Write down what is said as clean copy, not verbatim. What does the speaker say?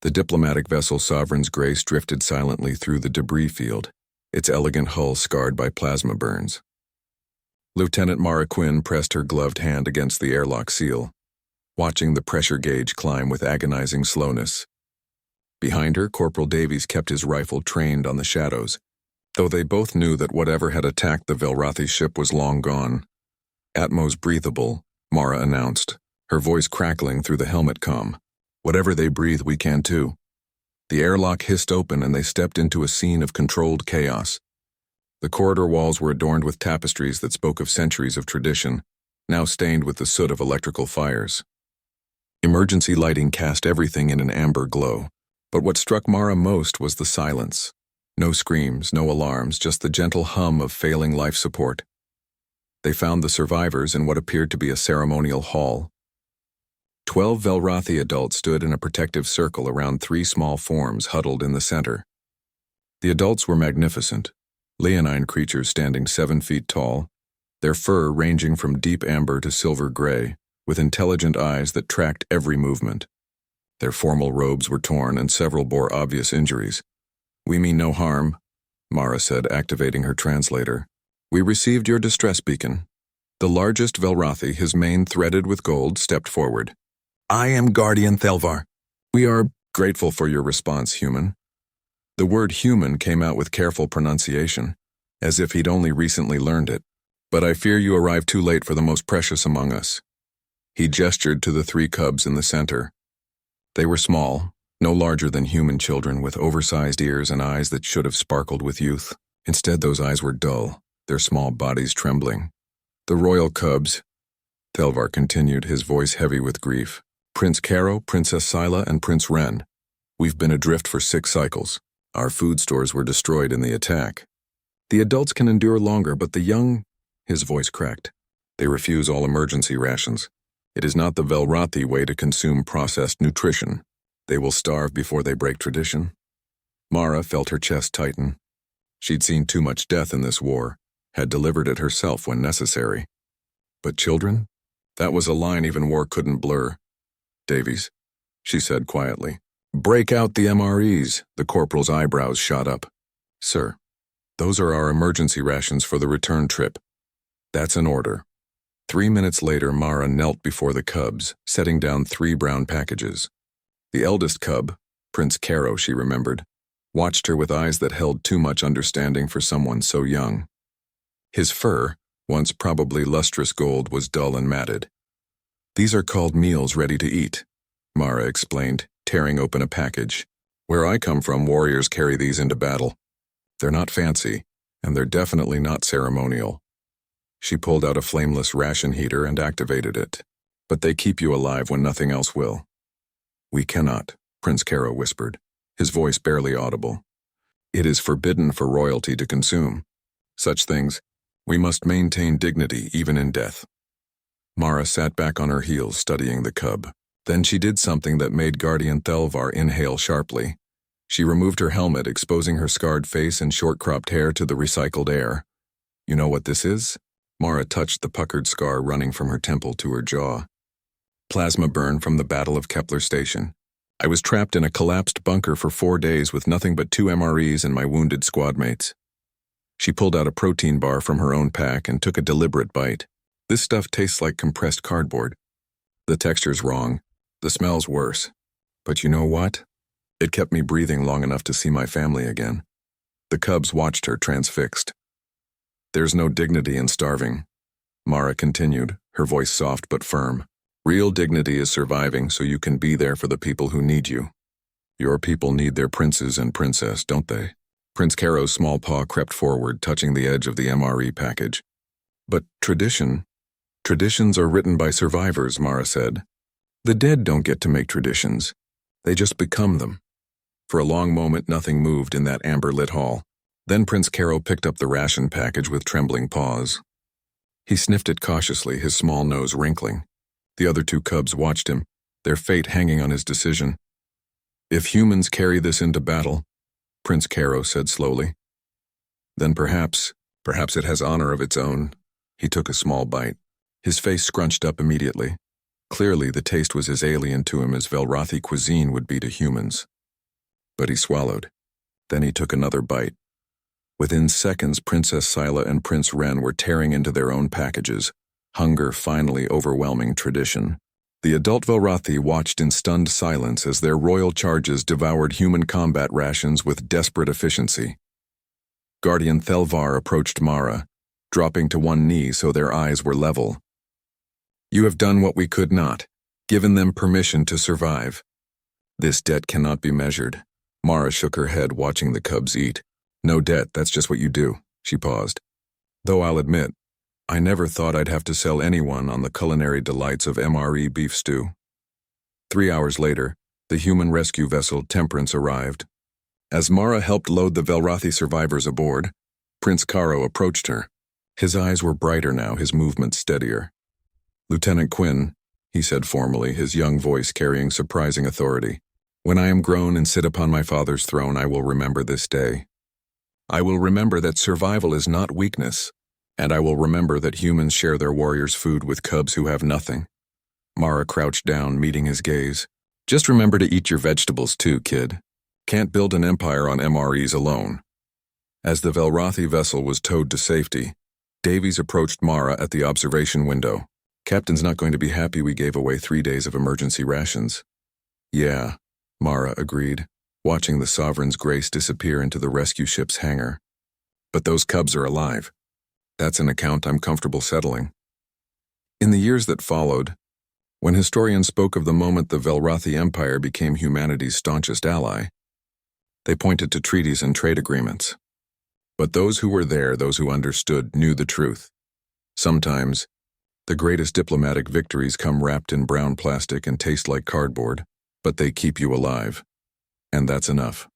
The diplomatic vessel Sovereign's Grace drifted silently through the debris field, its elegant hull scarred by plasma burns. Lieutenant Mara Quinn pressed her gloved hand against the airlock seal, watching the pressure gauge climb with agonizing slowness. Behind her, Corporal Davies kept his rifle trained on the shadows, though they both knew that whatever had attacked the Velrothi ship was long gone. "Atmos breathable," Mara announced, her voice crackling through the helmet comm. "Whatever they breathe, we can too." The airlock hissed open and they stepped into a scene of controlled chaos. The corridor walls were adorned with tapestries that spoke of centuries of tradition, now stained with the soot of electrical fires. Emergency lighting cast everything in an amber glow, but what struck Mara most was the silence. No screams, no alarms, just the gentle hum of failing life support. They found the survivors in what appeared to be a ceremonial hall. 12 Velrothi adults stood in a protective circle around 3 small forms huddled in the center. The adults were magnificent, leonine creatures standing 7 feet tall, their fur ranging from deep amber to silver gray, with intelligent eyes that tracked every movement. Their formal robes were torn and several bore obvious injuries. "We mean no harm," Mara said, activating her translator. "We received your distress beacon." The largest Velrothi, his mane threaded with gold, stepped forward. "I am Guardian Thelvar. We are grateful for your response, human." The word human came out with careful pronunciation, as if he'd only recently learned it. "But I fear you arrived too late for the most precious among us." He gestured to the 3 cubs in the center. They were small, no larger than human children, with oversized ears and eyes that should have sparkled with youth. Instead, those eyes were dull, their small bodies trembling. "The royal cubs," Thelvar continued, his voice heavy with grief. "Prince Caro, Princess Scylla, and Prince Ren. We've been adrift for 6 cycles. Our food stores were destroyed in the attack. The adults can endure longer, but the young—" His voice cracked. "They refuse all emergency rations. It is not the Velrothi way to consume processed nutrition. They will starve before they break tradition." Mara felt her chest tighten. She'd seen too much death in this war, had delivered it herself when necessary. But children? That was a line even war couldn't blur. "Davies," she said quietly. "Break out the MREs." The corporal's eyebrows shot up. "Sir, those are our emergency rations for the return trip." "That's an order." 3 minutes later, Mara knelt before the cubs, setting down 3 brown packages. The eldest cub, Prince Caro, she remembered, watched her with eyes that held too much understanding for someone so young. His fur, once probably lustrous gold, was dull and matted. "These are called meals ready to eat," Mara explained, tearing open a package. "Where I come from, warriors carry these into battle. They're not fancy, and they're definitely not ceremonial." She pulled out a flameless ration heater and activated it. "But they keep you alive when nothing else will." "We cannot," Prince Caro whispered, his voice barely audible. "It is forbidden for royalty to consume such things. We must maintain dignity even in death." Mara sat back on her heels, studying the cub. Then she did something that made Guardian Thelvar inhale sharply. She removed her helmet, exposing her scarred face and short-cropped hair to the recycled air. "You know what this is?" Mara touched the puckered scar running from her temple to her jaw. "Plasma burn from the Battle of Kepler Station. I was trapped in a collapsed bunker for 4 days with nothing but 2 MREs and my wounded squadmates." She pulled out a protein bar from her own pack and took a deliberate bite. "This stuff tastes like compressed cardboard. The texture's wrong. The smell's worse. But you know what? It kept me breathing long enough to see my family again." The cubs watched her, transfixed. "There's no dignity in starving," Mara continued, her voice soft but firm. "Real dignity is surviving so you can be there for the people who need you. Your people need their princes and princess, don't they?" Prince Caro's small paw crept forward, touching the edge of the MRE package. "But traditions are written by survivors," Mara said. "The dead don't get to make traditions. They just become them." For a long moment, nothing moved in that amber-lit hall. Then Prince Caro picked up the ration package with trembling paws. He sniffed it cautiously, his small nose wrinkling. The other 2 cubs watched him, their fate hanging on his decision. "If humans carry this into battle," Prince Caro said slowly, "then perhaps it has honor of its own." He took a small bite. His face scrunched up immediately. Clearly, the taste was as alien to him as Velrothi cuisine would be to humans. But he swallowed. Then he took another bite. Within seconds, Princess Scylla and Prince Ren were tearing into their own packages, hunger finally overwhelming tradition. The adult Velrothi watched in stunned silence as their royal charges devoured human combat rations with desperate efficiency. Guardian Thelvar approached Mara, dropping to one knee so their eyes were level. "You have done what we could not, given them permission to survive. This debt cannot be measured." Mara shook her head, watching the cubs eat. "No debt, that's just what you do." She paused. "Though I'll admit, I never thought I'd have to sell anyone on the culinary delights of MRE beef stew." 3 hours later, the human rescue vessel Temperance arrived. As Mara helped load the Velrothi survivors aboard, Prince Caro approached her. His eyes were brighter now, his movements steadier. "Lieutenant Quinn," he said formally, his young voice carrying surprising authority, "when I am grown and sit upon my father's throne, I will remember this day. I will remember that survival is not weakness, and I will remember that humans share their warriors' food with cubs who have nothing." Mara crouched down, meeting his gaze. "Just remember to eat your vegetables too, kid. Can't build an empire on MREs alone." As the Velrothi vessel was towed to safety, Davies approached Mara at the observation window. "Captain's not going to be happy we gave away 3 days of emergency rations." "Yeah," Mara agreed, watching the Sovereign's Grace disappear into the rescue ship's hangar. "But those cubs are alive. That's an account I'm comfortable settling." In the years that followed, when historians spoke of the moment the Velrothi Empire became humanity's staunchest ally, they pointed to treaties and trade agreements. But those who were there, those who understood, knew the truth. Sometimes, the greatest diplomatic victories come wrapped in brown plastic and taste like cardboard, but they keep you alive. And that's enough.